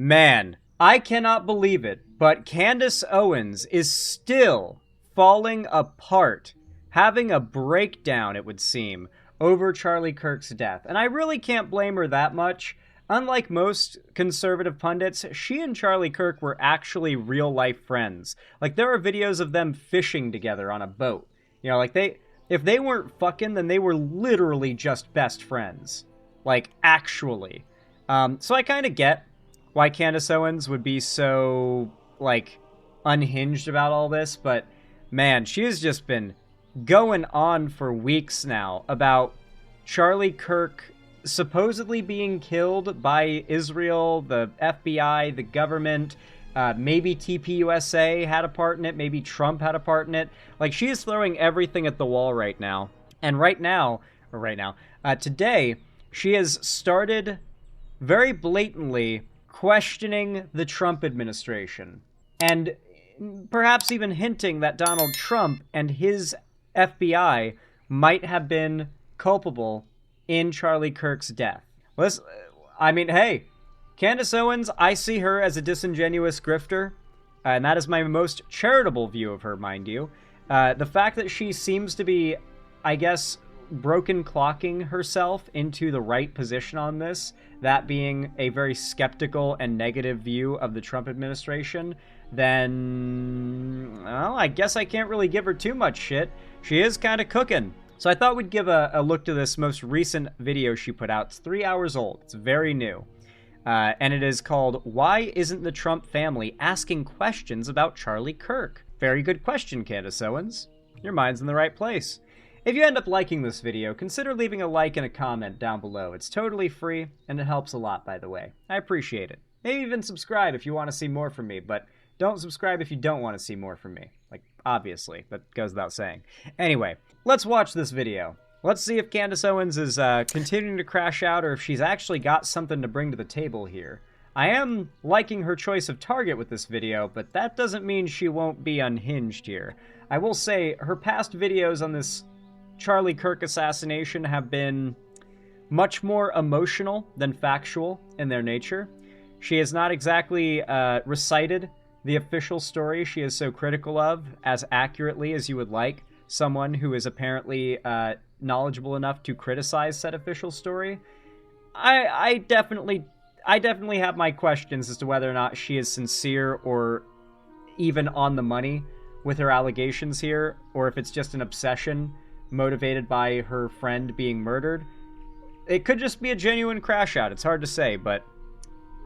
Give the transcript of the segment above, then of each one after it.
Man, I cannot believe it, but Candace Owens is still falling apart, having a breakdown, it would seem, over Charlie Kirk's death. And I really can't blame her that much. Unlike most conservative pundits, she and Charlie Kirk were actually real-life friends. Like, there are videos of them fishing together on a boat. You know, like, if they weren't fucking, then they were literally just best friends. Like, actually. So I kind of get why Candace Owens would be so, like, unhinged about all this, but, man, she has just been going on for weeks now about Charlie Kirk supposedly being killed by Israel, the FBI, the government, maybe TPUSA had a part in it, maybe Trump had a part in it. Like, she is throwing everything at the wall right now. And today, she has started very blatantly questioning the Trump administration, and perhaps even hinting that Donald Trump and his FBI might have been culpable in Charlie Kirk's death. Hey, Candace Owens, I see her as a disingenuous grifter, and that is my most charitable view of her, mind you. The fact that she seems to be, I guess, broken clocking herself into the right position on this, that being a very skeptical and negative view of the Trump administration, then, well, I guess I can't really give her too much shit. She is kind of cooking. So I thought we'd give a look to this most recent video she put out. It's 3 hours old. It's very new. And it is called, "Why Isn't the Trump Family Asking Questions About Charlie Kirk?" Very good question, Candace Owens. Your mind's in the right place. If you end up liking this video, consider leaving a like and a comment down below. It's totally free, and it helps a lot, by the way. I appreciate it. Maybe even subscribe if you want to see more from me, but don't subscribe if you don't want to see more from me. Like, obviously, that goes without saying. Anyway, let's watch this video. Let's see if Candace Owens is continuing to crash out, or if she's actually got something to bring to the table here. I am liking her choice of target with this video, but that doesn't mean she won't be unhinged here. I will say, her past videos on this Charlie Kirk assassination have been much more emotional than factual in their nature. She has not exactly recited the official story she is so critical of as accurately as you would like someone who is apparently knowledgeable enough to criticize said official story. I definitely have my questions as to whether or not she is sincere or even on the money with her allegations here, or if it's just an obsession motivated by her friend being murdered. It could just be a genuine crash out. It's hard to say, but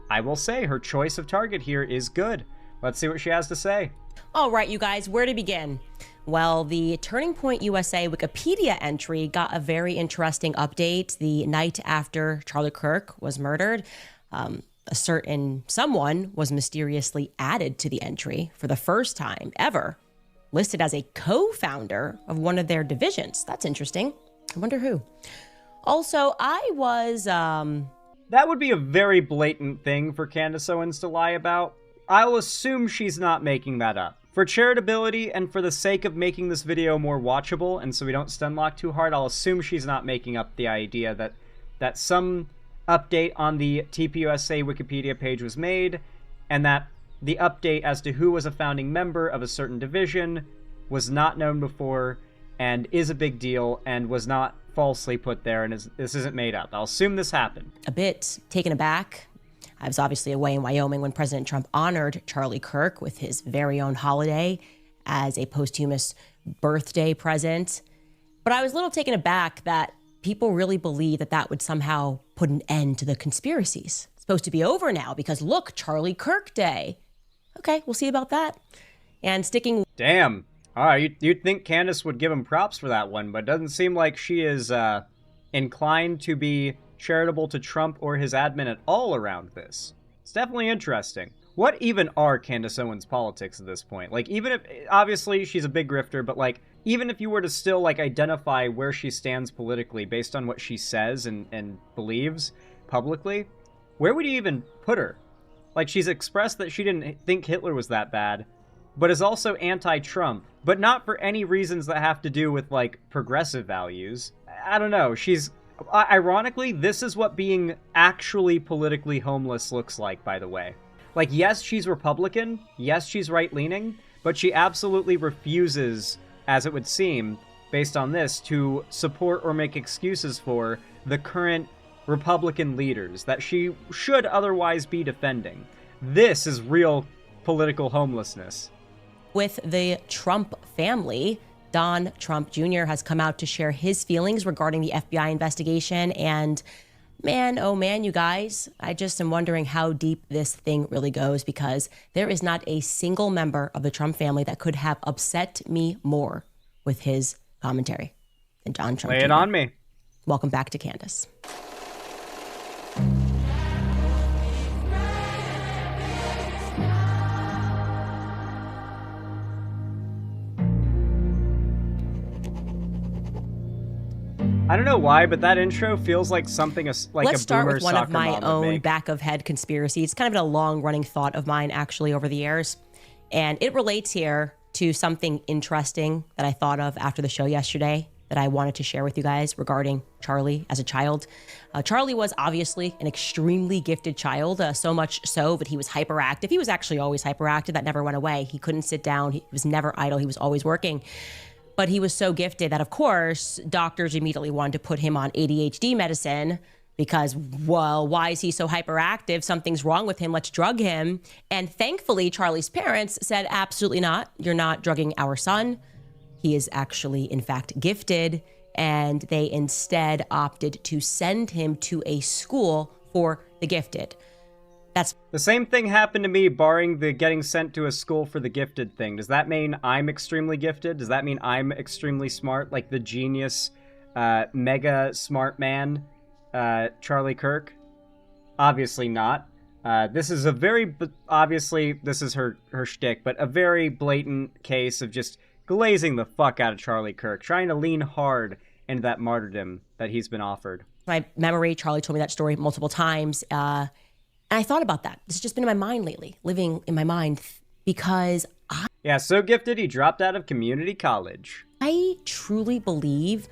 I will say her choice of target here is good. Let's see what she has to say. All right, you guys, where to begin? Well, the Turning Point USA Wikipedia entry got a very interesting update the night after Charlie Kirk was murdered. A certain someone was mysteriously added to the entry for the first time ever, listed as a co-founder of one of their divisions. That's interesting. I wonder who. Also, That would be a very blatant thing for Candace Owens to lie about. I'll assume she's not making that up. For charitability and for the sake of making this video more watchable, and so we don't stunlock too hard, I'll assume she's not making up the idea that some update on the TPUSA Wikipedia page was made, and that the update as to who was a founding member of a certain division was not known before and is a big deal and was not falsely put there, and this isn't made up. I'll assume this happened. A bit taken aback. I was obviously away in Wyoming when President Trump honored Charlie Kirk with his very own holiday as a posthumous birthday present. But I was a little taken aback that people really believe that that would somehow put an end to the conspiracies. It's supposed to be over now because look, Charlie Kirk Day. Okay, we'll see about that. And sticking... Damn. All right, you'd think Candace would give him props for that one, but it doesn't seem like she is inclined to be charitable to Trump or his admin at all around this. It's definitely interesting. What even are Candace Owens' politics at this point? Like, even if, obviously, she's a big grifter, but, like, even if you were to still, like, identify where she stands politically based on what she says and believes publicly, where would you even put her? Like, she's expressed that she didn't think Hitler was that bad, but is also anti-Trump, but not for any reasons that have to do with, like, progressive values. I don't know, she's... Ironically, this is what being actually politically homeless looks like, by the way. Like, yes, she's Republican. Yes, she's right-leaning. But she absolutely refuses, as it would seem, based on this, to support or make excuses for the current Republican leaders that she should otherwise be defending. This is real political homelessness. With the Trump family, Don Trump Jr. has come out to share his feelings regarding the FBI investigation. And man, oh man, you guys, I just am wondering how deep this thing really goes, because there is not a single member of the Trump family that could have upset me more with his commentary than Don Trump Jr. Lay it on me. Welcome back to Candace. I don't know why, but that intro feels like something like Let's a start boomer with one of soccer my mom would own make. back of head conspiracies. It's kind of been a long running thought of mine actually over the years. And it relates here to something interesting that I thought of after the show yesterday that I wanted to share with you guys regarding Charlie as a child. Charlie was obviously an extremely gifted child, so much so that he was hyperactive. He was actually always hyperactive. That never went away. He couldn't sit down. He was never idle. He was always working. But he was so gifted that, of course, doctors immediately wanted to put him on ADHD medicine because, well, why is he so hyperactive? Something's wrong with him. Let's drug him. And thankfully, Charlie's parents said, absolutely not. You're not drugging our son. He is actually, in fact, gifted. And they instead opted to send him to a school for the gifted. That's the same thing happened to me, barring the getting sent to a school for the gifted thing. Does that mean I'm extremely gifted? Does that mean I'm extremely smart, like the genius, mega smart man, Charlie Kirk? Obviously not. This is a very, obviously, this is her shtick, but a very blatant case of just glazing the fuck out of Charlie Kirk, trying to lean hard into that martyrdom that he's been offered. my memory. Charlie told me that story multiple times. And I thought about that. This has just been in my mind lately, living in my mind, because Yeah, so gifted he dropped out of community college. I truly believe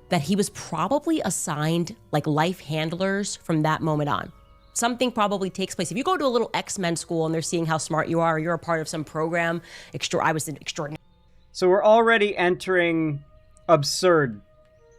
that he was probably assigned like life handlers from that moment on. Something probably takes place. If you go to a little X-Men school and they're seeing how smart you are, or you're a part of some program, I was an extraordinary. So we're already entering absurd.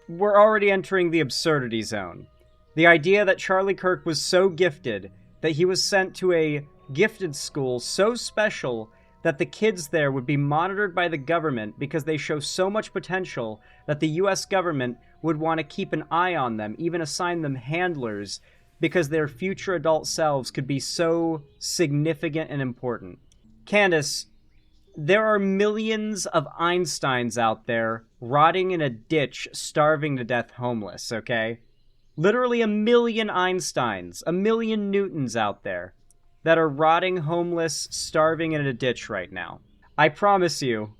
We're already entering the absurdity zone. The idea that Charlie Kirk was so gifted that he was sent to a gifted school so special that the kids there would be monitored by the government because they show so much potential that the US government would want to keep an eye on them, even assign them handlers, because their future adult selves could be so significant and important. Candace, there are millions of Einsteins out there rotting in a ditch, starving to death, homeless, okay? Literally a million Einsteins, a million Newtons out there that are rotting, homeless, starving in a ditch right now. I promise you,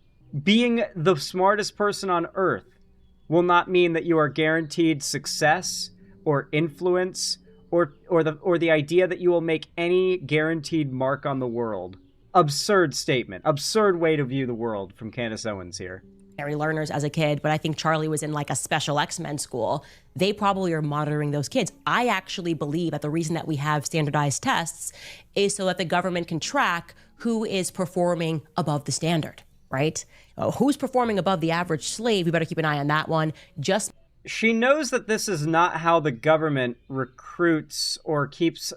being the smartest person on Earth will not mean that you are guaranteed success or influence or the idea that you will make any guaranteed mark on the world. Absurd statement. Absurd way to view the world from Candace Owens here. Learners as a kid, but I think Charlie was in like a special X-Men school. They probably are monitoring those kids. I actually believe that the reason that we have standardized tests is so that the government can track who is performing above the standard, right? Who's performing above the average slave? We better keep an eye on that one. She knows that this is not how the government recruits or keeps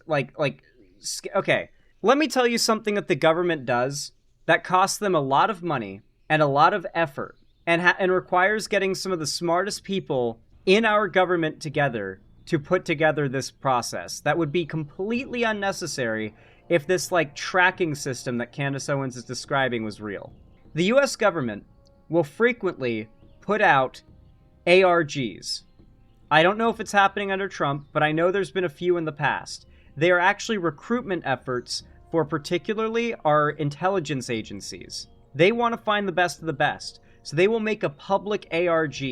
okay. Let me tell you something that the government does that costs them a lot of money and a lot of effort and requires getting some of the smartest people in our government together to put together this process. That would be completely unnecessary if this tracking system that Candace Owens is describing was real. The US government will frequently put out ARGs. I don't know if it's happening under Trump, but I know there's been a few in the past. They are actually recruitment efforts for particularly our intelligence agencies. They want to find the best of the best. So they will make a public ARG.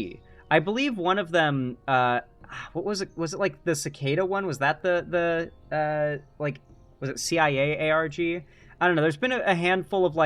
I believe one of them, what was it? Was it like the cicada one? Was that was it CIA ARG? I don't know. There's been a handful of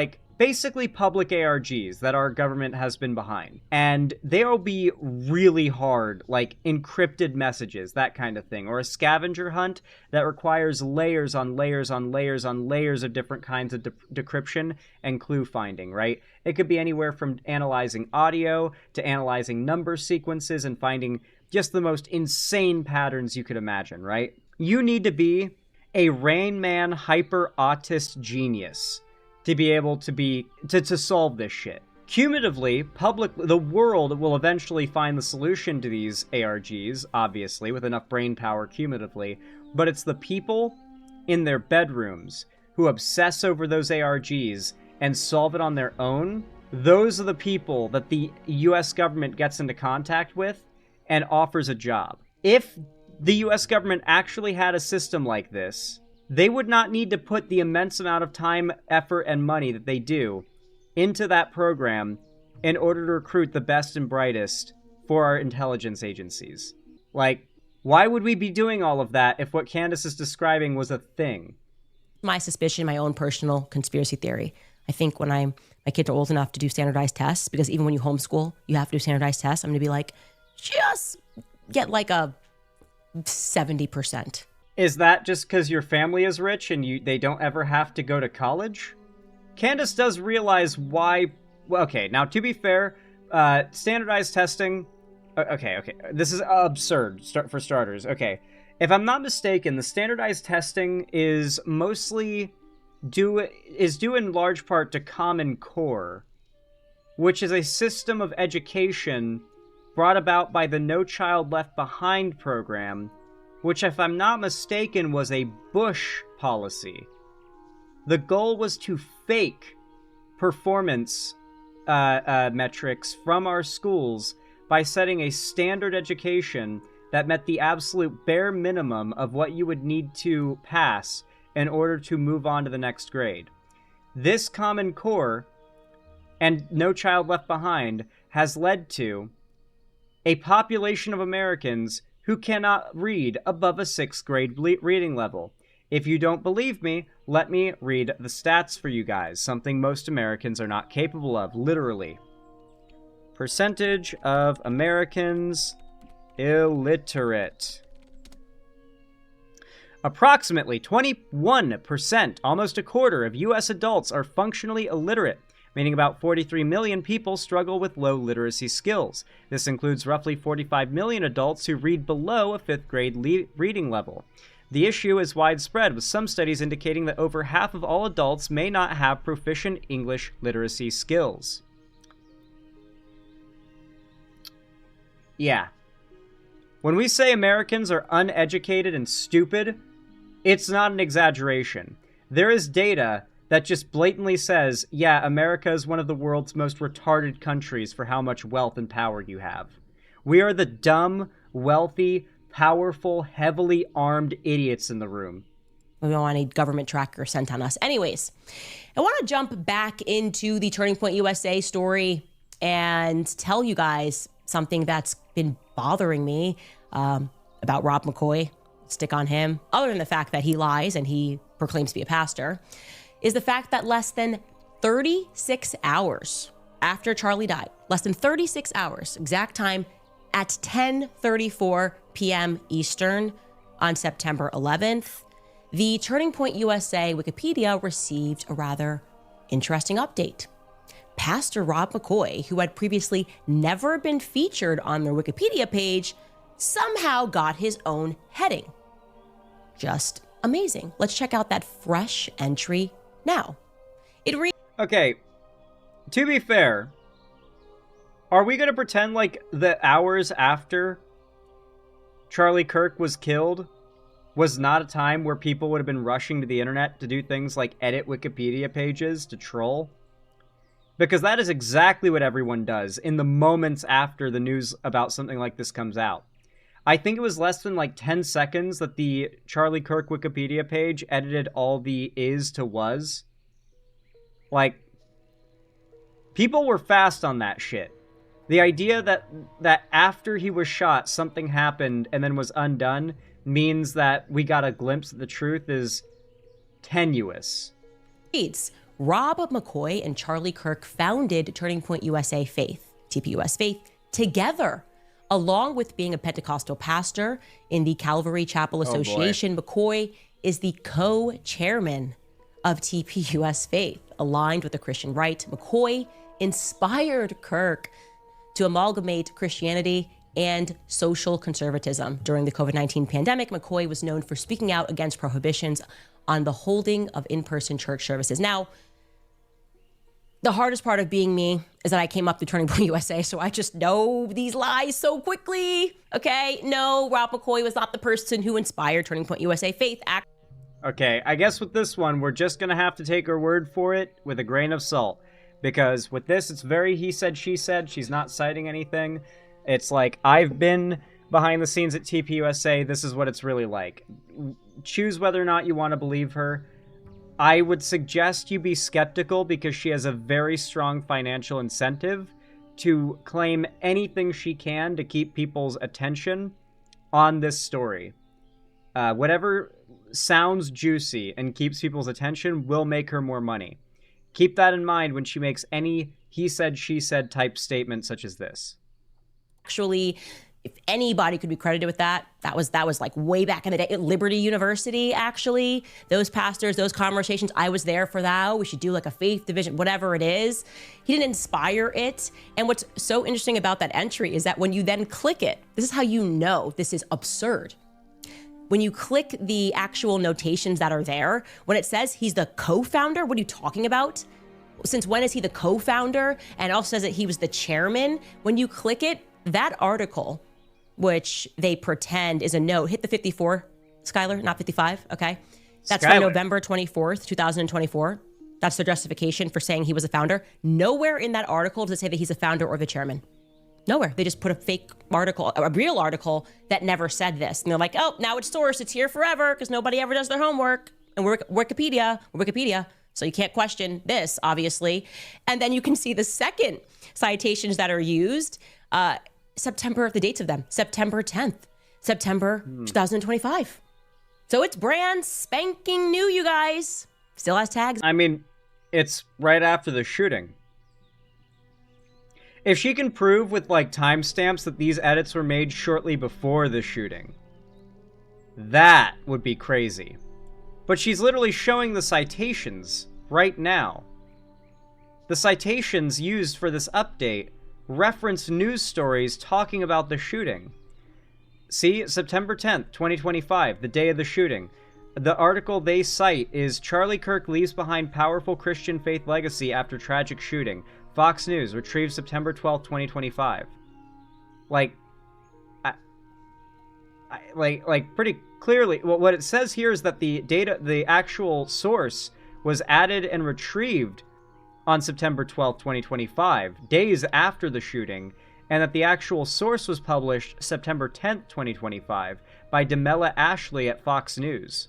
basically public ARGs that our government has been behind. And they'll be really hard, like encrypted messages, that kind of thing. Or a scavenger hunt that requires layers on layers on layers on layers of different kinds of decryption and clue finding, right? It could be anywhere from analyzing audio to analyzing number sequences and finding just the most insane patterns you could imagine, right? You need to be a Rain Man hyper autist genius to be able to solve this shit. Cumulatively, the world will eventually find the solution to these ARGs, obviously, with enough brain power cumulatively, but it's the people in their bedrooms who obsess over those ARGs and solve it on their own. Those are the people that the US government gets into contact with and offers a job. If the US government actually had a system like this, they would not need to put the immense amount of time, effort, and money that they do into that program in order to recruit the best and brightest for our intelligence agencies. Like, why would we be doing all of that if what Candace is describing was a thing? My suspicion, my own personal conspiracy theory. I think when my kids are old enough to do standardized tests, because even when you homeschool, you have to do standardized tests, I'm going to be like, just get like a 70%. Is that just because your family is rich and they don't ever have to go to college? Candace does realize why... Well, okay, now to be fair, standardized testing... Okay, this is absurd for starters. Okay, if I'm not mistaken, the standardized testing is mostly due in large part to Common Core, which is a system of education brought about by the No Child Left Behind program, which, if I'm not mistaken, was a Bush policy. The goal was to fake performance metrics from our schools by setting a standard education that met the absolute bare minimum of what you would need to pass in order to move on to the next grade. This Common Core and No Child Left Behind has led to a population of Americans who cannot read above a 6th grade reading level. If you don't believe me, let me read the stats for you guys, something most Americans are not capable of, literally. Percentage of Americans illiterate. Approximately 21%, almost a quarter, of U.S. adults are functionally illiterate, meaning about 43 million people struggle with low literacy skills. This includes roughly 45 million adults who read below a 5th grade reading level. The issue is widespread, with some studies indicating that over half of all adults may not have proficient English literacy skills. Yeah. When we say Americans are uneducated and stupid, it's not an exaggeration. There is data that just blatantly says, yeah, America is one of the world's most retarded countries for how much wealth and power you have. We are the dumb, wealthy, powerful, heavily armed idiots in the room. We don't want any government tracker sent on us. Anyways, I want to jump back into the Turning Point USA story and tell you guys something that's been bothering me about Rob McCoy. Stick on him. Other than the fact that he lies and he proclaims to be a pastor, is the fact that less than 36 hours after Charlie died, less than 36 hours, exact time, at 10:34 p.m. Eastern on September 11th, the Turning Point USA Wikipedia received a rather interesting update. Pastor Rob McCoy, who had previously never been featured on their Wikipedia page, somehow got his own heading. Just amazing. Let's check out that fresh entry now. Okay, to be fair, are we going to pretend like the hours after Charlie Kirk was killed was not a time where people would have been rushing to the internet to do things like edit Wikipedia pages to troll? Because that is exactly what everyone does in the moments after the news about something like this comes out. I think it was less than like 10 seconds that the Charlie Kirk Wikipedia page edited all the is to was. Like, people were fast on that shit. The idea that after he was shot, something happened and then was undone means that we got a glimpse of the truth is tenuous. Rob McCoy and Charlie Kirk founded Turning Point USA Faith, TPUS Faith, together, along with being a Pentecostal pastor in the Calvary Chapel Association. McCoy is the co-chairman of TPUS Faith, aligned with the Christian right. McCoy inspired Kirk to amalgamate Christianity and social conservatism. During the COVID-19 pandemic, McCoy was known for speaking out against prohibitions on the holding of in-person church services. Now, the hardest part of being me is that I came up through Turning Point USA, so I just know these lies so quickly, okay? No, Rob McCoy was not the person who inspired Turning Point USA Faith. Okay, I guess with this one, we're just gonna have to take her word for it with a grain of salt. Because with this, it's very he said, she said. She's not citing anything. It's like, I've been behind the scenes at TPUSA. This is what it's really like. Choose whether or not you want to believe her. I would suggest you be skeptical because she has a very strong financial incentive to claim anything she can to keep people's attention on this story. Whatever sounds juicy and keeps people's attention will make her more money. Keep that in mind when she makes any he said, she said type statement such as this. Actually, if anybody could be credited with that, that was like way back in the day at Liberty University, actually. Those pastors, those conversations, I was there for that. We should do like a faith division, whatever it is. He didn't inspire it. And what's so interesting about that entry is that when you then click it, this is how you know this is absurd. When you click the actual notations that are there, when it says he's the co-founder, what are you talking about? Since when is he the co-founder? And it also says that he was the chairman. When you click it, that article, which they pretend is a note, hit the 54, Skylar, not 55, okay? That's from November 24th, 2024. That's the justification for saying he was a founder. Nowhere in that article does it say that he's a founder or the chairman. Nowhere. They just put a fake article, a real article that never said this. And they're like, oh, now it's sourced. It's here forever because nobody ever does their homework. And we're Wikipedia. So you can't question this, obviously. And then you can see the second citations that are used. The dates of them, September 10th, September 2025. So it's brand spanking new, you guys. Still has tags. I mean, it's right after the shooting. If she can prove with like timestamps that these edits were made shortly before the shooting, that would be crazy. But she's literally showing the citations right now. The citations used for this update reference news stories talking about the shooting. See, September 10th, 2025, the day of the shooting. The article they cite is Charlie Kirk leaves behind powerful Christian faith legacy after tragic shooting. Fox News, retrieved September 12th, 2025. Like, like pretty clearly, well, what it says here is that the actual source was added and retrieved on September 12th, 2025, days after the shooting, and that the actual source was published September 10th, 2025, by Demella Ashley at Fox News.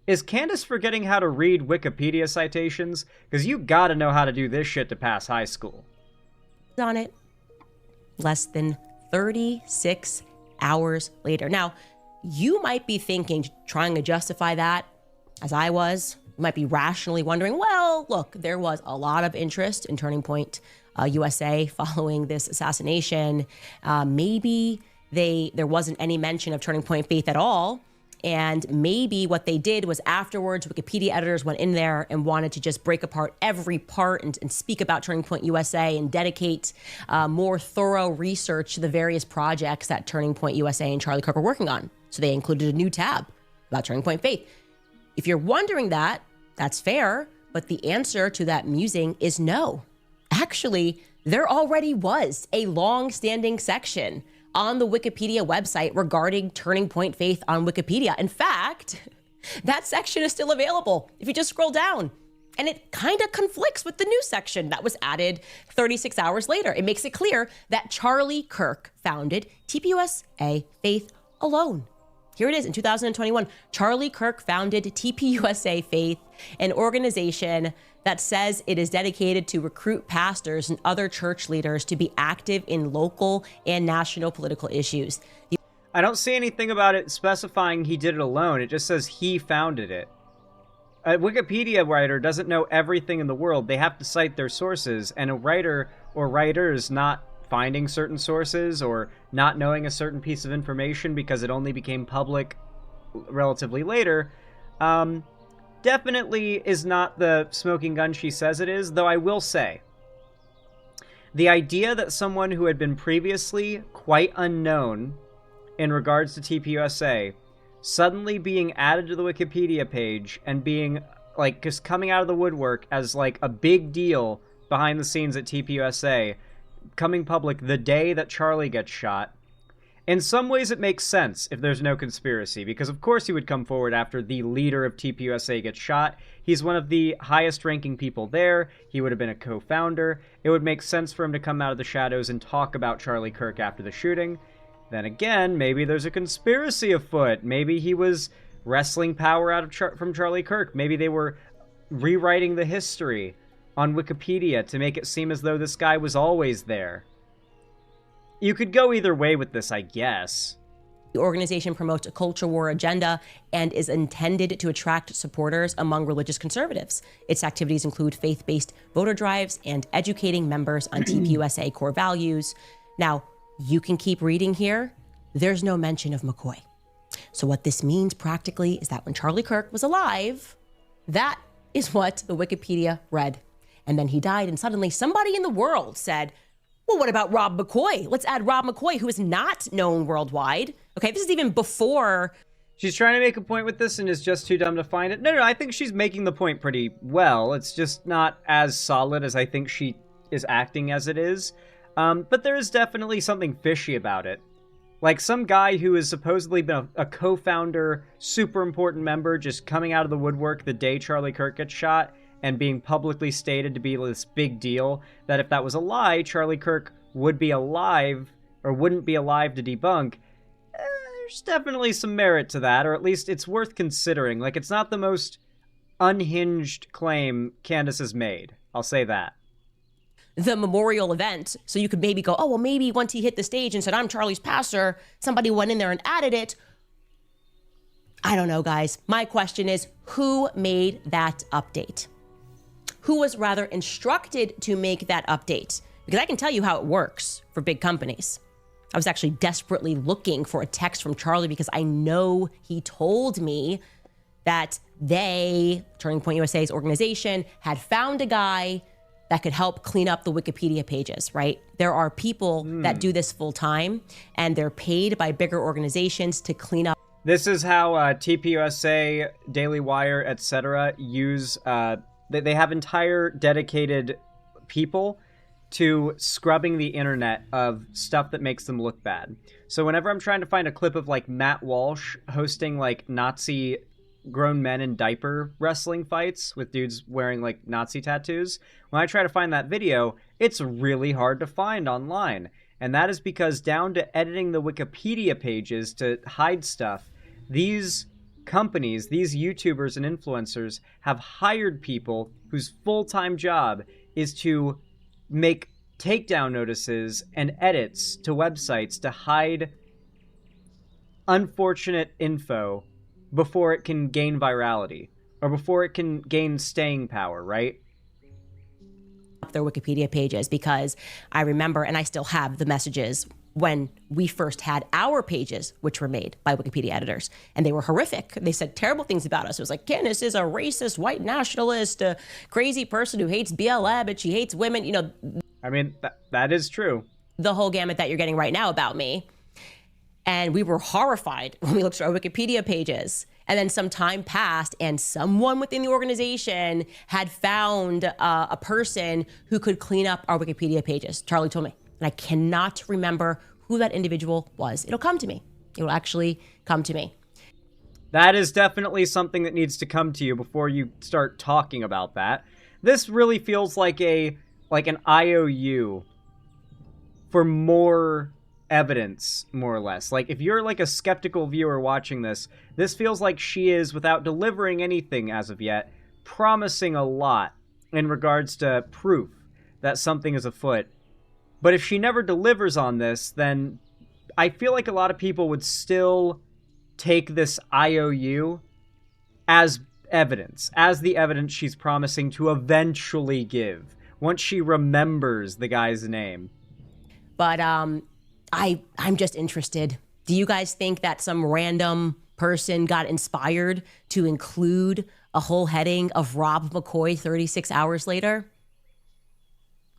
Is Candace forgetting how to read Wikipedia citations? Because you gotta know how to do this shit to pass high school. On it less than 36 hours later. Now, you might be thinking, trying to justify that, as I was. You might be rationally wondering, well, look, there was a lot of interest in Turning Point USA following this assassination. Maybe there wasn't any mention of Turning Point Faith at all. And maybe what they did was afterwards, Wikipedia editors went in there and wanted to just break apart every part and speak about Turning Point USA and dedicate more thorough research to the various projects that Turning Point USA and Charlie Kirk were working on. So they included a new tab about Turning Point Faith. If you're wondering that, that's fair, but the answer to that musing is no. Actually, there already was a long-standing section on the Wikipedia website regarding Turning Point Faith on Wikipedia. In fact, that section is still available if you just scroll down. And it kind of conflicts with the new section that was added 36 hours later. It makes it clear that Charlie Kirk founded TPUSA Faith alone. Here it is in 2021. Charlie Kirk founded TPUSA Faith, an organization that says it is dedicated to recruit pastors and other church leaders to be active in local and national political issues. I don't see anything about it specifying he did it alone. It just says he founded it. A Wikipedia writer doesn't know everything in the world. They have to cite their sources, and a writer or writers not finding certain sources or not knowing a certain piece of information because it only became public relatively later, definitely is not the smoking gun she says it is, though I will say, the idea that someone who had been previously quite unknown in regards to TPUSA suddenly being added to the Wikipedia page and being, like, just coming out of the woodwork as, like, a big deal behind the scenes at TPUSA, coming public the day that Charlie gets shot, in some ways it makes sense if there's no conspiracy, because of course he would come forward after the leader of TPUSA gets shot. He's one of the highest ranking people there. He would have been a co-founder. It would make sense for him to come out of the shadows and talk about Charlie Kirk after the shooting. Then again, maybe there's a conspiracy afoot. Maybe he was wrestling power out of from Charlie Kirk. Maybe they were rewriting the history on Wikipedia to make it seem as though this guy was always there. You could go either way with this, I guess. The organization promotes a culture war agenda and is intended to attract supporters among religious conservatives. Its activities include faith-based voter drives and educating members on TPUSA core values. Now, you can keep reading here. There's no mention of McCoy. So what this means practically is that when Charlie Kirk was alive, that is what the Wikipedia read. And then he died, and suddenly somebody in the world said, well, what about Rob McCoy? Let's add Rob McCoy, who is not known worldwide. Okay, this is even before. She's trying to make a point with this and is just too dumb to find it. No, I think she's making the point pretty well. It's just not as solid as I think she is acting as it is. But there is definitely something fishy about it. Like some guy who has supposedly been a co-founder, super important member, just coming out of the woodwork the day Charlie Kirk gets shot and being publicly stated to be this big deal, that if that was a lie, Charlie Kirk would be alive, or wouldn't be alive to debunk. There's definitely some merit to that, or at least it's worth considering. Like, it's not the most unhinged claim Candace has made. I'll say that. The memorial event, so you could maybe go, oh, well, maybe once he hit the stage and said, I'm Charlie's pastor, somebody went in there and added it. I don't know, guys. My question is, who made that update? Who was rather instructed to make that update? Because I can tell you how it works for big companies. I was actually desperately looking for a text from Charlie because I know he told me that they, Turning Point USA's organization, had found a guy that could help clean up the Wikipedia pages, right? There are people that do this full time, and they're paid by bigger organizations to clean up. This is how TPUSA, Daily Wire, etc. use... They have entire dedicated people to scrubbing the internet of stuff that makes them look bad. So whenever I'm trying to find a clip of, like, Matt Walsh hosting, like, Nazi grown men in diaper wrestling fights with dudes wearing, like, Nazi tattoos, when I try to find that video, it's really hard to find online. And that is because down to editing the Wikipedia pages to hide stuff, these companies, these YouTubers and influencers have hired people whose full-time job is to make takedown notices and edits to websites to hide unfortunate info before it can gain virality or before it can gain staying power, right? Their Wikipedia pages, because I remember, and I still have the messages when we first had our pages, which were made by Wikipedia editors, and they were horrific. They said terrible things about us. It was like, Candace is a racist, white nationalist, a crazy person who hates BLM, and she hates women. You know, I mean, that is true. The whole gamut that you're getting right now about me. And we were horrified when we looked through our Wikipedia pages. And then some time passed, and someone within the organization had found a person who could clean up our Wikipedia pages. Charlie told me. And I cannot remember who that individual was. It'll come to me. It will actually come to me. That is definitely something that needs to come to you before you start talking about that. This really feels like an IOU for more evidence, more or less. Like, if you're like a skeptical viewer watching this, this feels like she is, without delivering anything as of yet, promising a lot in regards to proof that something is afoot. But if she never delivers on this, then I feel like a lot of people would still take this IOU as evidence, as the evidence she's promising to eventually give once she remembers the guy's name. But I'm just interested. Do you guys think that some random person got inspired to include a whole heading of Rob McCoy 36 hours later?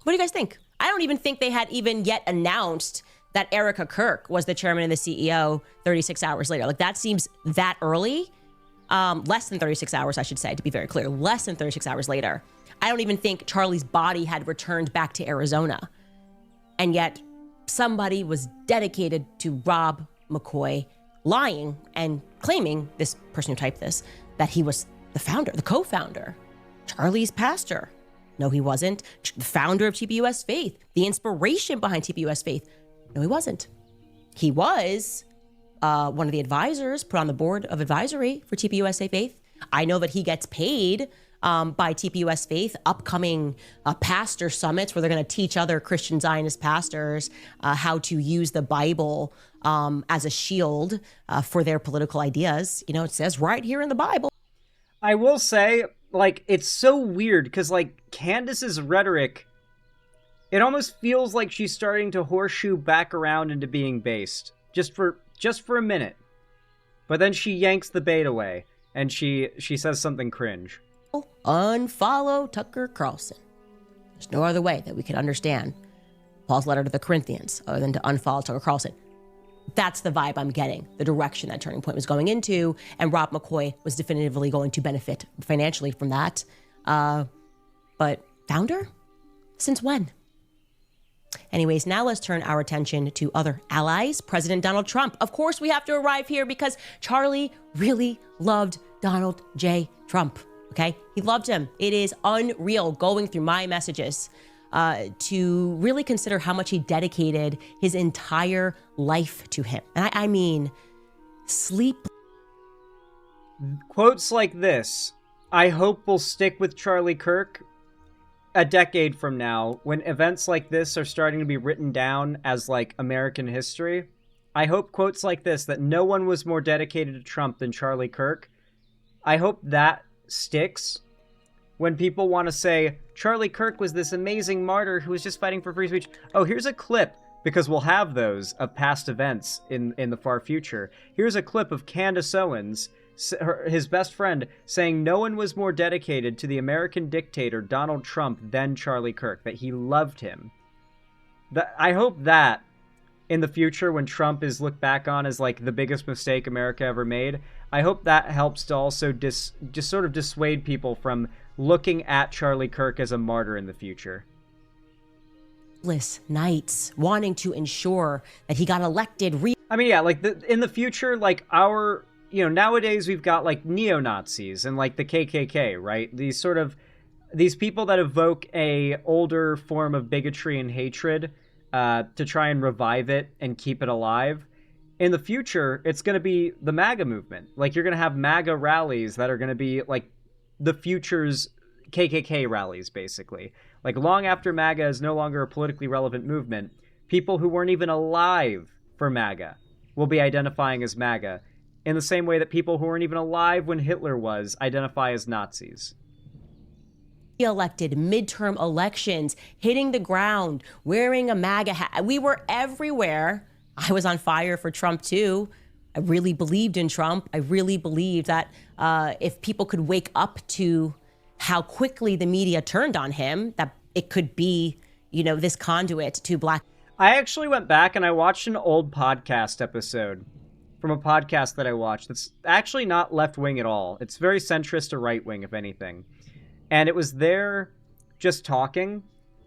What do you guys think? I don't even think they had even yet announced that Erica Kirk was the chairman and the CEO 36 hours later. Like, that seems that early. Less than 36 hours, I should say, to be very clear. Less than 36 hours later. I don't even think Charlie's body had returned back to Arizona. And yet somebody was dedicated to Rob McCoy lying and claiming, this person who typed this, that he was the founder, the co-founder, Charlie's pastor. No, he wasn't. The founder of TPUS Faith, the inspiration behind TPUS Faith. No, he wasn't. He was one of the advisors put on the board of advisory for TPUSA Faith. I know that he gets paid by TPUS Faith, upcoming pastor summits where they're going to teach other Christian Zionist pastors how to use the Bible as a shield for their political ideas. You know, it says right here in the Bible. I will say, like, it's so weird because, like, Candace's rhetoric, it almost feels like she's starting to horseshoe back around into being based just for a minute. But then she yanks the bait away and she says something cringe. Unfollow Tucker Carlson. There's no other way that we can understand Paul's letter to the Corinthians other than to unfollow Tucker Carlson. That's the vibe I'm getting, the direction that Turning Point was going into, and Rob McCoy was definitively going to benefit financially from that. But founder? Since when? Anyways, now let's turn our attention to other allies. President Donald Trump. Of course, we have to arrive here because Charlie really loved Donald J. Trump. Okay? He loved him. It is unreal going through my messages to really consider how much he dedicated his entire life to him. And I mean, sleep. Quotes like this, I hope will stick with Charlie Kirk a decade from now, when events like this are starting to be written down as, like, American history. I hope quotes like this, that no one was more dedicated to Trump than Charlie Kirk. I hope that sticks when people want to say, Charlie Kirk was this amazing martyr who was just fighting for free speech. Oh, here's a clip, because we'll have those, of past events in the far future. Here's a clip of Candace Owens, his best friend, saying no one was more dedicated to the American dictator Donald Trump than Charlie Kirk, that he loved him. I hope that in the future, when Trump is looked back on as, like, the biggest mistake America ever made, I hope that helps to also just sort of dissuade people from looking at Charlie Kirk as a martyr in the future. Nights wanting to ensure that he got elected. I mean, yeah, like, in the future, like, nowadays we've got, like, neo-Nazis and, like, the KKK, right? These people that evoke a older form of bigotry and hatred to try and revive it and keep it alive. In the future, it's going to be the MAGA movement. Like, you're going to have MAGA rallies that are going to be, like, the future's KKK rallies, basically. Like, long after MAGA is no longer a politically relevant movement, people who weren't even alive for MAGA will be identifying as MAGA, in the same way that people who weren't even alive when Hitler was identify as Nazis. Elected midterm elections, hitting the ground, wearing a MAGA hat. We were everywhere. I was on fire for Trump too. I really believed in Trump. I really believed that if people could wake up to how quickly the media turned on him, that it could be, this conduit to black. I actually went back and I watched an old podcast episode from a podcast that I watched that's actually not left-wing at all. It's very centrist to right-wing, if anything. And it was there just talking.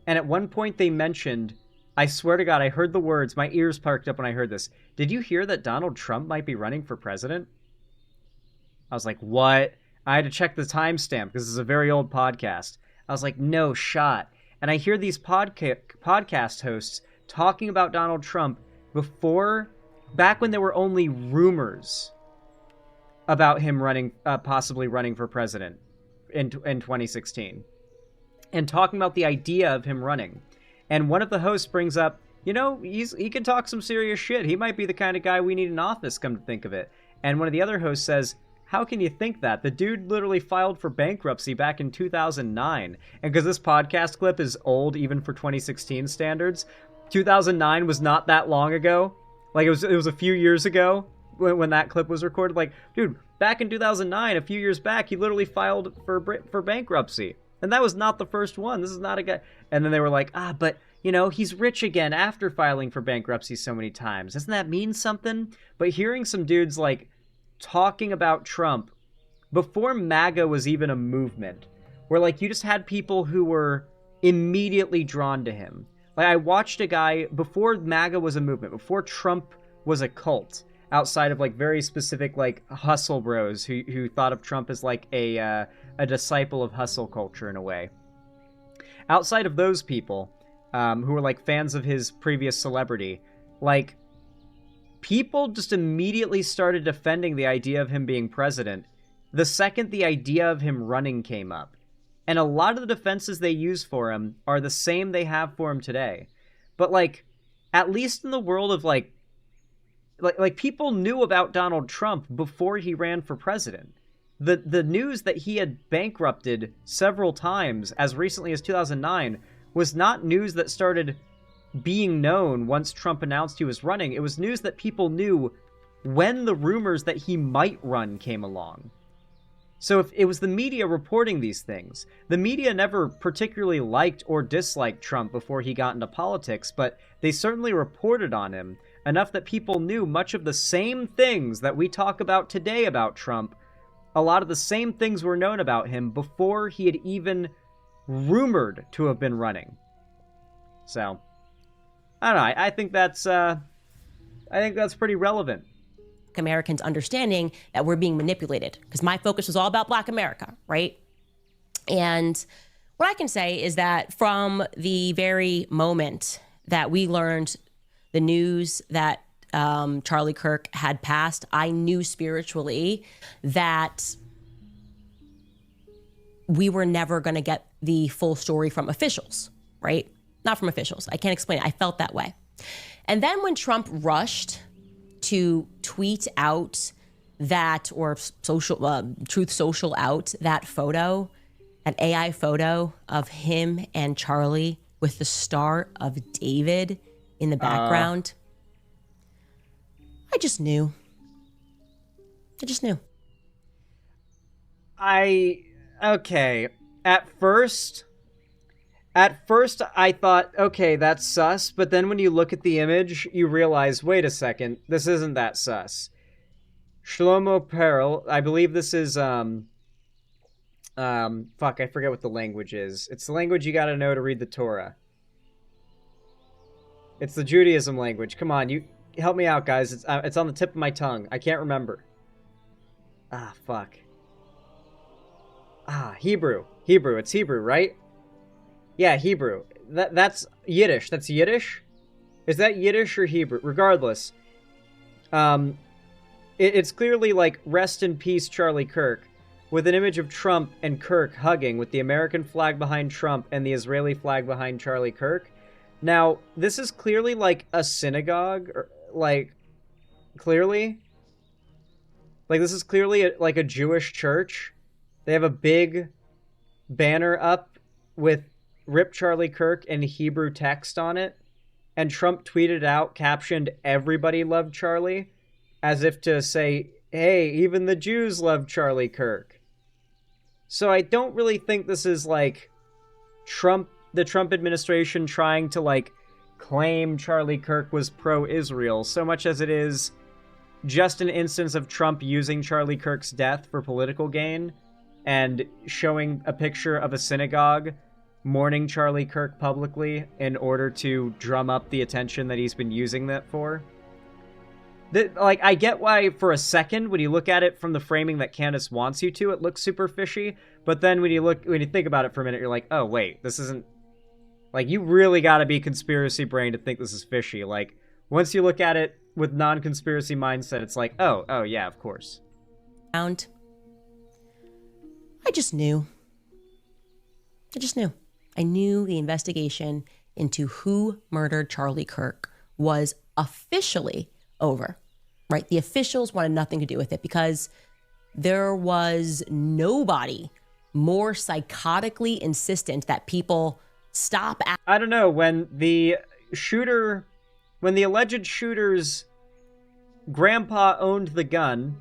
And at one point they mentioned, I swear to God, I heard the words, my ears perked up when I heard this. Did you hear that Donald Trump might be running for president? I was like, what? I had to check the timestamp because this is a very old podcast. I was like, no shot. And I hear these podcast hosts talking about Donald Trump back when there were only rumors about him possibly running for president in 2016, and talking about the idea of him running. And one of the hosts brings up, he can talk some serious shit. He might be the kind of guy we need in office, come to think of it. And one of the other hosts says, how can you think that? The dude literally filed for bankruptcy back in 2009. And because this podcast clip is old even for 2016 standards, 2009 was not that long ago. Like, it was a few years ago when that clip was recorded. Like, dude, back in 2009, a few years back, he literally filed for bankruptcy. And that was not the first one. This is not a guy. And then they were like, but, he's rich again after filing for bankruptcy so many times. Doesn't that mean something? But hearing some dudes, like, talking about Trump before MAGA was even a movement, where, like, you just had people who were immediately drawn to him. Like, I watched a guy, before MAGA was a movement, before Trump was a cult, outside of, like, very specific, like, hustle bros who thought of Trump as, like, a disciple of hustle culture in a way. Outside of those people, who were, like, fans of his previous celebrity, like, people just immediately started defending the idea of him being president the second the idea of him running came up. And a lot of the defenses they use for him are the same they have for him today. But, like, at least in the world of, like people knew about Donald Trump before he ran for president. The news that he had bankrupted several times as recently as 2009 was not news that started being known once Trump announced he was running. It was news that people knew when the rumors that he might run came along. So if it was the media reporting these things, the media never particularly liked or disliked Trump before he got into politics, but they certainly reported on him enough that people knew much of the same things that we talk about today about Trump. A lot of the same things were known about him before he had even rumored to have been running. So, I don't know. I think that's pretty relevant. Americans understanding that we're being manipulated, because my focus was all about Black America, right? And what I can say is that from the very moment that we learned the news that Charlie Kirk had passed, I knew spiritually that we were never going to get the full story from officials, right? Not from officials. I can't explain it. I felt that way. And then when Trump rushed to tweet out that, or Truth Social out that photo, an AI photo of him and Charlie with the Star of David in the background, I just knew. Okay. At first I thought, okay, that's sus, but then when you look at the image, you realize, wait a second, this isn't that sus. Shlomo Perl, I believe this is, I forget what the language is. It's the language you gotta know to read the Torah. It's the Judaism language. Come on, you help me out, guys. It's on the tip of my tongue. I can't remember. Hebrew. It's Hebrew, right? Yeah, Hebrew. That's Yiddish. That's Yiddish? Is that Yiddish or Hebrew? Regardless. It's clearly like, rest in peace, Charlie Kirk, with an image of Trump and Kirk hugging with the American flag behind Trump and the Israeli flag behind Charlie Kirk. Now, this is clearly like a synagogue, or clearly. Like, this is clearly like a Jewish church. They have a big banner up with "Rip Charlie Kirk" in Hebrew text on it, and Trump tweeted out, captioned, "Everybody loved Charlie," as if to say, hey, even the Jews love Charlie Kirk. So I don't really think this is like the Trump administration trying to like claim Charlie Kirk was pro-Israel, so much as it is just an instance of Trump using Charlie Kirk's death for political gain and showing a picture of a synagogue mourning Charlie Kirk publicly in order to drum up the attention that he's been using that for. I get why for a second, when you look at it from the framing that Candace wants you to, it looks super fishy. But then when you think about it for a minute, you're like, oh wait, this isn't, like, you really gotta be conspiracy brain to think this is fishy. Like, once you look at it with non-conspiracy mindset, it's like, oh yeah, of course. I just knew. I knew the investigation into who murdered Charlie Kirk was officially over, right? The officials wanted nothing to do with it because there was nobody more psychotically insistent that people stop. I don't know, when the alleged shooter's grandpa owned the gun,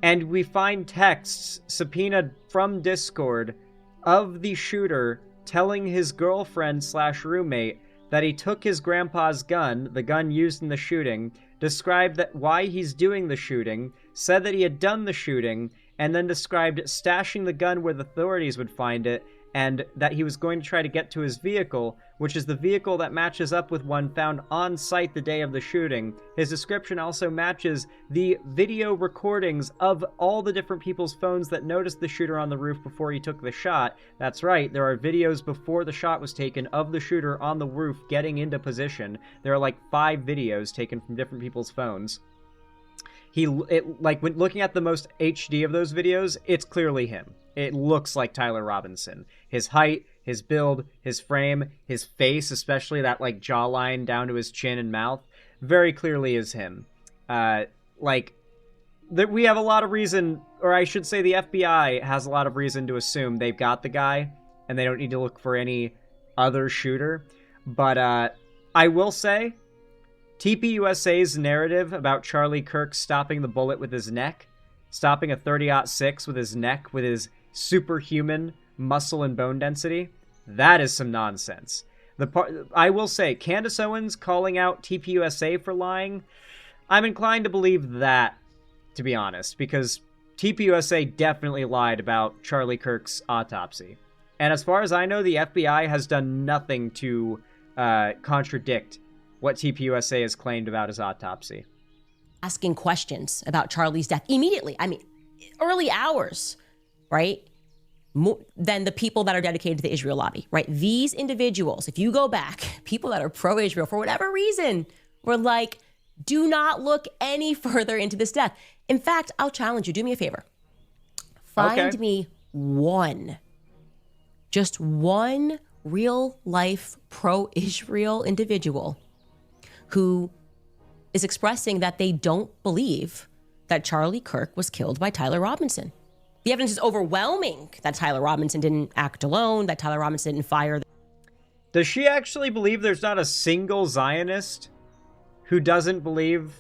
and we find texts subpoenaed from Discord of the shooter telling his girlfriend/roommate that he took his grandpa's gun, the gun used in the shooting, described that why he's doing the shooting, said that he had done the shooting, and then described stashing the gun where the authorities would find it, and that he was going to try to get to his vehicle, which is the vehicle that matches up with one found on site the day of the shooting. His description also matches the video recordings of all the different people's phones that noticed the shooter on the roof before he took the shot. That's right, there are videos before the shot was taken of the shooter on the roof getting into position. There are like 5 videos taken from different people's phones. When looking at the most HD of those videos, it's clearly him. It looks like Tyler Robinson. His height, his build, his frame, his face, especially that like jawline down to his chin and mouth, very clearly is him. We have a lot of reason, or I should say the FBI has a lot of reason to assume they've got the guy and they don't need to look for any other shooter. But I will say, TPUSA's narrative about Charlie Kirk stopping the bullet with his neck, stopping a 30-06 with his neck, with his superhuman muscle and bone density, that is some nonsense. I will say, Candace Owens calling out TPUSA for lying, I'm inclined to believe that, to be honest, because TPUSA definitely lied about Charlie Kirk's autopsy. And as far as I know, the FBI has done nothing to contradict what TPUSA has claimed about his autopsy. Asking questions about Charlie's death immediately. I mean, early hours, right? More than the people that are dedicated to the Israel lobby, right? These individuals, if you go back, people that are pro-Israel for whatever reason, were like, do not look any further into this death. In fact, I'll challenge you. Do me a favor. Find me just one real life pro-Israel individual who is expressing that they don't believe that Charlie Kirk was killed by Tyler Robinson. The evidence is overwhelming that Tyler Robinson didn't act alone, that Tyler Robinson didn't fire. Does she actually believe there's not a single Zionist who doesn't believe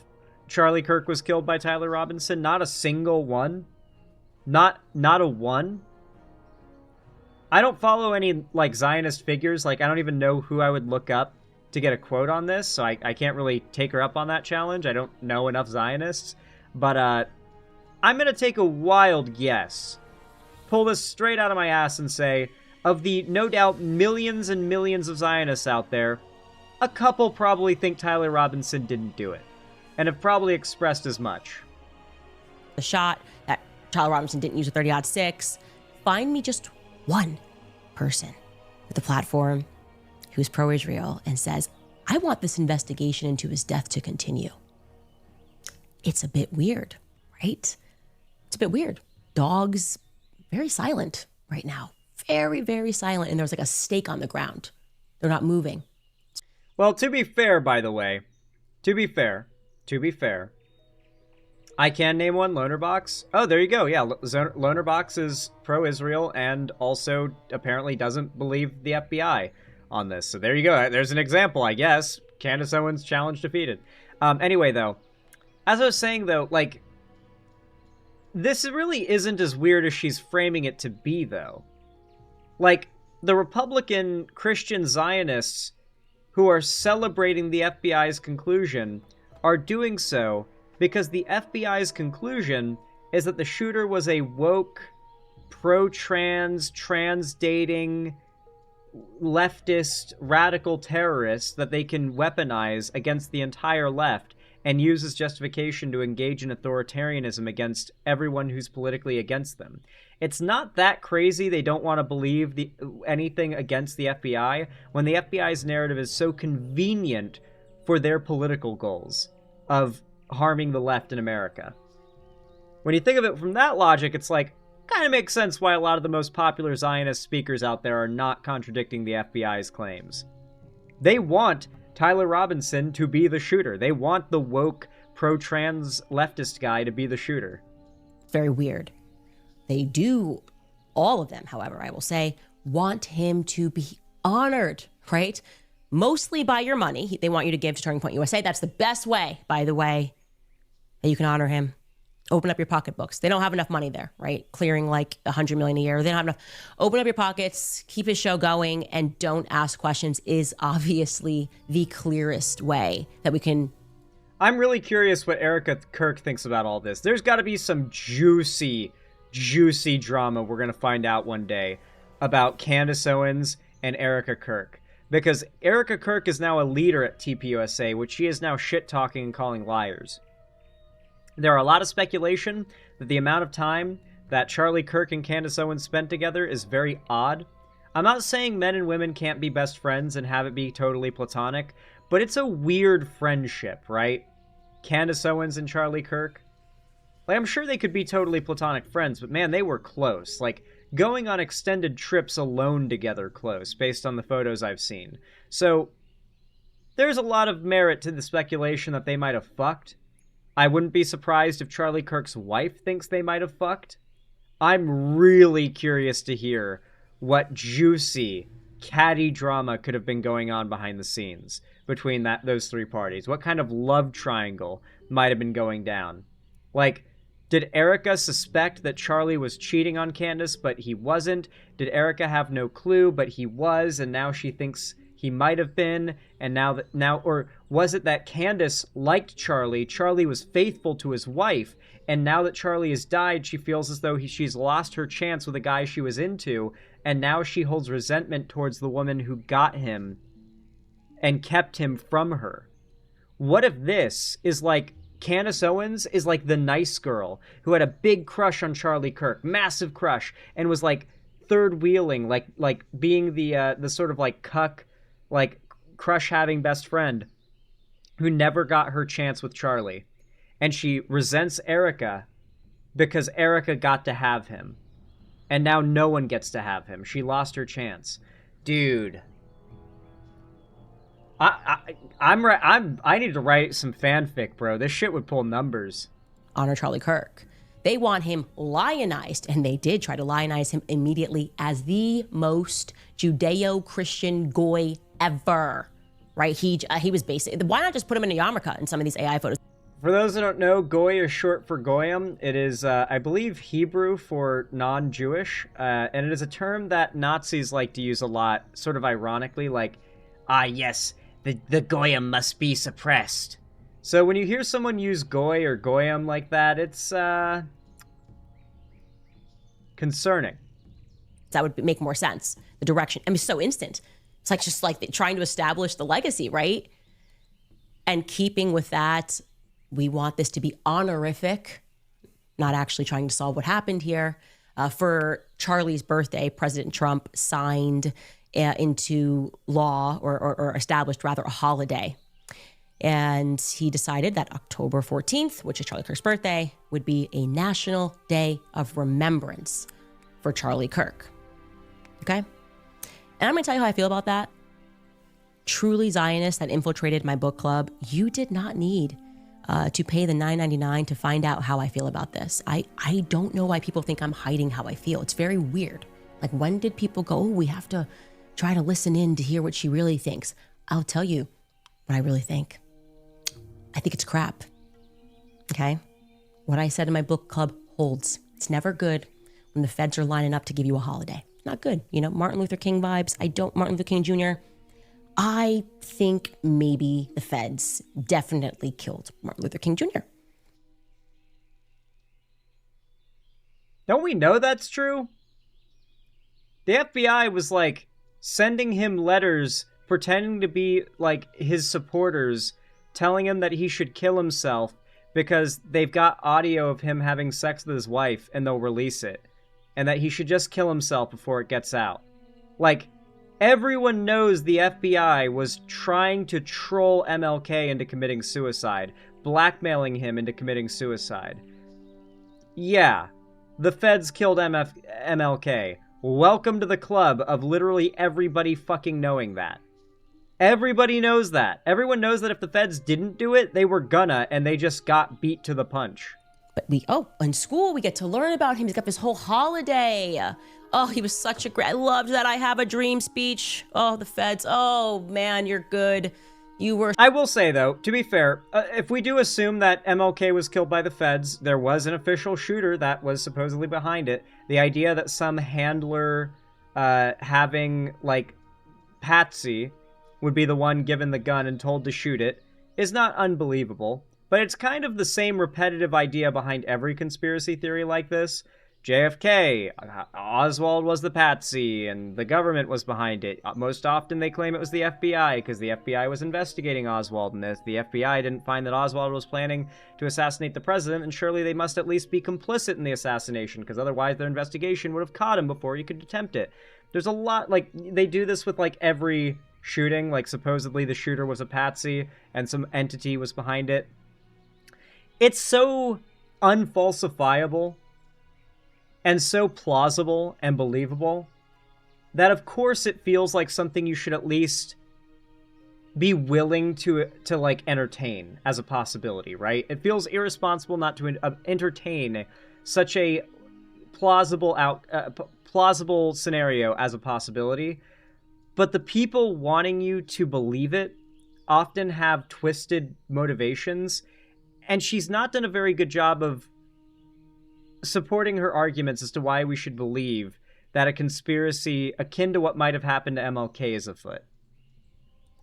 Charlie Kirk was killed by Tyler Robinson? Not a single one? Not a one? I don't follow any, Zionist figures. I don't even know who I would look up to get a quote on this, so I can't really take her up on that challenge. I don't know enough Zionists. But, I'm going to take a wild guess, pull this straight out of my ass and say, of the no doubt millions and millions of Zionists out there, a couple probably think Tyler Robinson didn't do it, and have probably expressed as much. The shot that Tyler Robinson didn't use a 30-06. Find me just one person with a platform who's pro-Israel and says, I want this investigation into his death to continue. It's a bit weird, right? It's a bit weird. Dogs, very silent right now. Very, very silent. And there's like a stake on the ground. They're not moving. Well, to be fair, by the way, to be fair, I can name one, Lonerbox. Oh, there you go. Yeah, Lonerbox is pro-Israel and also apparently doesn't believe the FBI on this. So there you go. There's an example, I guess. Candace Owens challenge defeated. Anyway, though, as I was saying, though, this really isn't as weird as she's framing it to be, though. The Republican Christian Zionists who are celebrating the FBI's conclusion are doing so because the FBI's conclusion is that the shooter was a woke, pro-trans, trans-dating, leftist, radical terrorist that they can weaponize against the entire left and use as justification to engage in authoritarianism against everyone who's politically against them. It's not that crazy they don't want to believe anything against the FBI when the FBI's narrative is so convenient for their political goals of harming the left in America. When you think of it from that logic, it's kind of makes sense why a lot of the most popular Zionist speakers out there are not contradicting the FBI's claims. They want Tyler Robinson to be the shooter. They want the woke, pro-trans leftist guy to be the shooter. very weird. They do, all of them, however, I will say, want him to be honored, right? Mostly by your money. They want you to give to Turning Point USA. That's the best way, by the way, that you can honor him. Open up your pocketbooks. They don't have enough money there, right? Clearing like $100 million a year. They don't have enough. Open up your pockets, keep his show going, and don't ask questions is obviously the clearest way that we can. I'm really curious what Erica Kirk thinks about all this. There's got to be some juicy drama we're going to find out one day about Candace Owens and Erica Kirk. Because Erica Kirk is now a leader at TPUSA, which she is now shit-talking and calling liars. There are a lot of speculation that the amount of time that Charlie Kirk and Candace Owens spent together is very odd. I'm not saying men and women can't be best friends and have it be totally platonic, but it's a weird friendship, right? Candace Owens and Charlie Kirk. Like, I'm sure they could be totally platonic friends, but man, they were close. Like, going on extended trips alone together close, based on the photos I've seen. So, there's a lot of merit to the speculation that they might have fucked. I wouldn't be surprised if Charlie Kirk's wife thinks they might have fucked. I'm really curious to hear what juicy, catty drama could have been going on behind the scenes between those three parties. What kind of love triangle might have been going down? Like, did Erica suspect that Charlie was cheating on Candace, but he wasn't? Did Erica have no clue, but he was, and now she thinks he might have been, and or was it that Candace liked Charlie was faithful to his wife, and now that Charlie has died, she feels as though she's lost her chance with a guy she was into, and now she holds resentment towards the woman who got him and kept him from her? What if this is like Candace Owens is like the nice girl who had a big crush on Charlie Kirk, massive crush, and was like third wheeling, like being the sort of like cuck, like crush having best friend who never got her chance with Charlie, and she resents Erica because Erica got to have him, and now no one gets to have him. She lost her chance, dude. I need to write some fanfic, bro. This shit would pull numbers. Honor Charlie Kirk. They want him lionized, and they did try to lionize him immediately as the most Judeo-Christian goy ever, right? He was basic. Why not just put him in a yarmulke in some of these AI photos? For those who don't know, goy is short for goyim. It is, I believe, Hebrew for non-Jewish, and it is a term that Nazis like to use a lot, sort of ironically, like, yes, the goyim must be suppressed. So when you hear someone use goy or goyim like that, it's concerning. That would make more sense. The direction, I mean, so instant. It's like just like trying to establish the legacy, right? And keeping with that, we want this to be honorific, not actually trying to solve what happened here. For Charlie's birthday, President Trump signed into law or established rather a holiday. And he decided that October 14th, which is Charlie Kirk's birthday, would be a national day of remembrance for Charlie Kirk. Okay? And I'm going to tell you how I feel about that. Truly Zionists that infiltrated my book club, you did not need to pay the $9.99 to find out how I feel about this. I don't know why people think I'm hiding how I feel. It's very weird. Like, when did people go, we have to try to listen in to hear what she really thinks? I'll tell you what I really think. I think it's crap. Okay? What I said in my book club holds. It's never good when the feds are lining up to give you a holiday. Not good. You know, Martin Luther King vibes. Martin Luther King Jr. I think maybe the feds definitely killed Martin Luther King Jr. Don't we know that's true? The FBI was like sending him letters pretending to be like his supporters, telling him that he should kill himself because they've got audio of him having sex with his wife and they'll release it, and that he should just kill himself before it gets out. Like, everyone knows the FBI was trying to troll MLK into committing suicide, blackmailing him into committing suicide. Yeah, the feds killed MLK. Welcome to the club of literally everybody fucking knowing that. Everybody knows that. Everyone knows that if the feds didn't do it, they were gonna, and they just got beat to the punch. But in school, we get to learn about him. He's got this whole holiday. Oh, he was such a great, I loved that I have a dream speech. Oh, the feds. Oh, man, you're good. You were. I will say, though, to be fair, if we do assume that MLK was killed by the feds, there was an official shooter that was supposedly behind it. The idea that some handler having, like, Patsy would be the one given the gun and told to shoot it is not unbelievable. But it's kind of the same repetitive idea behind every conspiracy theory like this. JFK, Oswald was the patsy, and the government was behind it. Most often they claim it was the FBI, because the FBI was investigating Oswald, and if the FBI didn't find that Oswald was planning to assassinate the president, then surely they must at least be complicit in the assassination, because otherwise their investigation would have caught him before he could attempt it. There's a lot, like, they do this with, like, every shooting, like, supposedly the shooter was a patsy, and some entity was behind it. It's so unfalsifiable and so plausible and believable that of course it feels like something you should at least be willing to like entertain as a possibility, right? It feels irresponsible not to entertain such a plausible scenario as a possibility, but the people wanting you to believe it often have twisted motivations, and she's not done a very good job of supporting her arguments as to why we should believe that a conspiracy akin to what might have happened to MLK is afoot.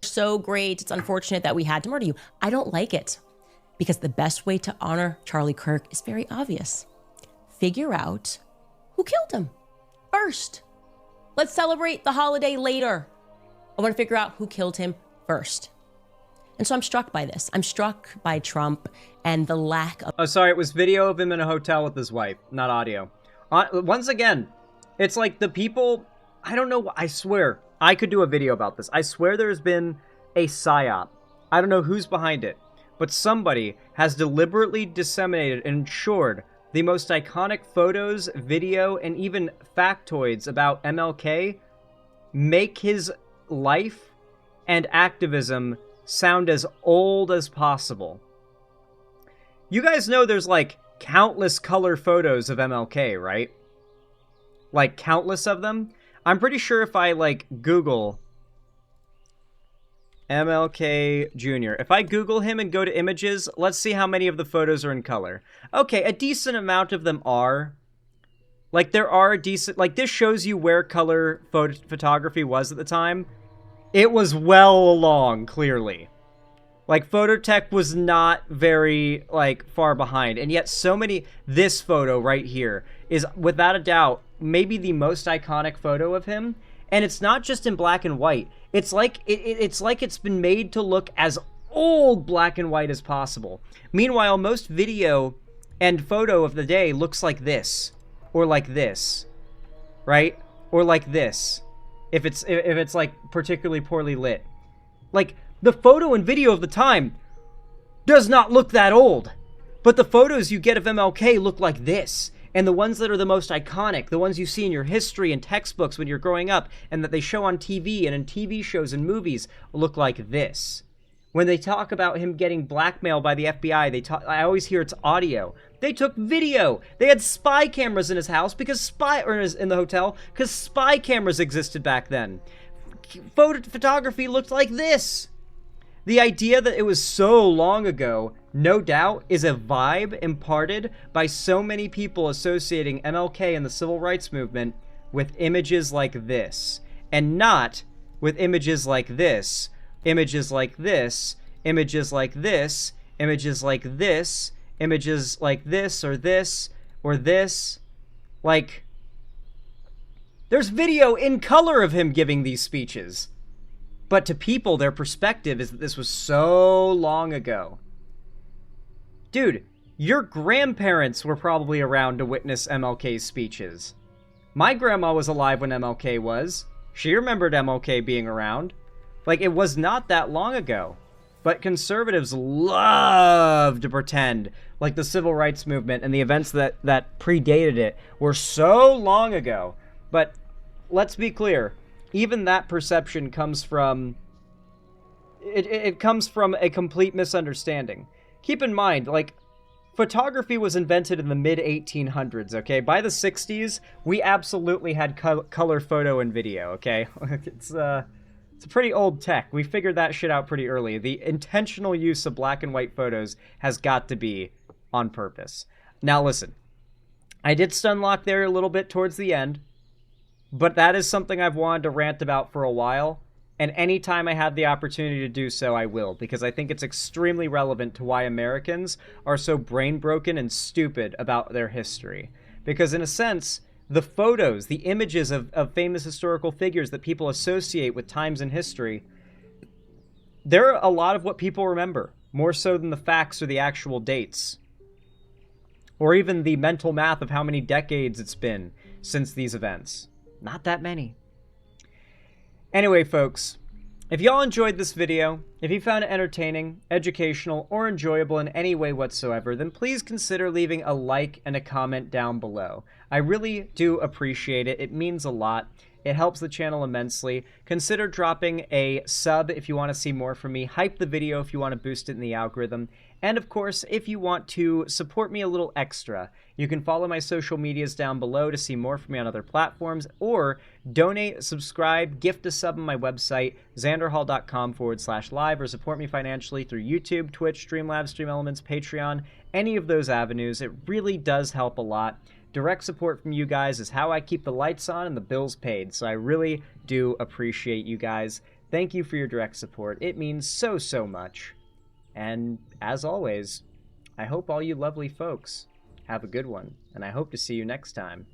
So great. It's unfortunate that we had to murder you. I don't like it because the best way to honor Charlie Kirk is very obvious. Figure out who killed him first. Let's celebrate the holiday later. I want to figure out who killed him first. And so I'm struck by this. I'm struck by Trump and the lack of... Oh, sorry, it was video of him in a hotel with his wife, not audio. Once again, it's like the people... I don't know, I swear, I could do a video about this. I swear there's been a psyop. I don't know who's behind it, but somebody has deliberately disseminated and ensured the most iconic photos, video, and even factoids about MLK make his life and activism sound as old as possible. You guys know there's like countless color photos of MLK, right? Like countless of them. I'm pretty sure if I like Google MLK Jr., if I Google him and go to images, let's see how many of the photos are in color. Okay, a decent amount of them are. Like there are decent, like this shows you where color photography was at the time. It was well along, clearly. Like, phototech was not very, like, far behind. And yet so many... This photo right here is, without a doubt, maybe the most iconic photo of him. And it's not just in black and white. It's like it's been made to look as old black and white as possible. Meanwhile, most video and photo of the day looks like this. Or like this. Right? Or like this. If it's like particularly poorly lit. Like the photo and video of the time does not look that old, but the photos you get of MLK look like this, and the ones that are the most iconic, the ones you see in your history and textbooks when you're growing up and that they show on TV and in TV shows and movies look like this. When they talk about him getting blackmailed by the FBI, I always hear it's audio. They took video. They had spy cameras in his house in the hotel because spy cameras existed back then. Photography looked like this. The idea that it was so long ago, no doubt, is a vibe imparted by so many people associating MLK and the civil rights movement with images like this, and not with images like this. Images like this, images like this, images like this, images like this, or this, or this. Like, there's video in color of him giving these speeches. But to people, their perspective is that this was so long ago. Dude, your grandparents were probably around to witness MLK's speeches. My grandma was alive when MLK was. She remembered MLK being around. Like, it was not that long ago. But conservatives love to pretend like the civil rights movement and the events that predated it were so long ago. But let's be clear, even that perception comes from... It comes from a complete misunderstanding. Keep in mind, like, photography was invented in the mid 1800s, okay? By the 60s, we absolutely had color photo and video, okay? It's a pretty old tech. We figured that shit out pretty early. The intentional use of black and white photos has got to be on purpose. Now listen, I did stunlock there a little bit towards the end, but that is something I've wanted to rant about for a while, and anytime I have the opportunity to do so, I will, because I think it's extremely relevant to why Americans are so brain broken and stupid about their history. Because in a sense, the photos, the images of famous historical figures that people associate with times in history, they're a lot of what people remember, more so than the facts or the actual dates. Or even the mental math of how many decades it's been since these events. Not that many. Anyway, folks, if y'all enjoyed this video, if you found it entertaining, educational, or enjoyable in any way whatsoever, then please consider leaving a like and a comment down below. I really do appreciate it. It means a lot. It helps the channel immensely. Consider dropping a sub if you want to see more from me. Hype the video if you want to boost it in the algorithm. And of course, if you want to support me a little extra, you can follow my social medias down below to see more from me on other platforms, or donate, subscribe, gift a sub on my website, xanderhall.com/live, or support me financially through YouTube, Twitch, Streamlabs, StreamElements, Patreon, any of those avenues. It really does help a lot. Direct support from you guys is how I keep the lights on and the bills paid, so I really do appreciate you guys. Thank you for your direct support. It means so, so much. And as always, I hope all you lovely folks have a good one, and I hope to see you next time.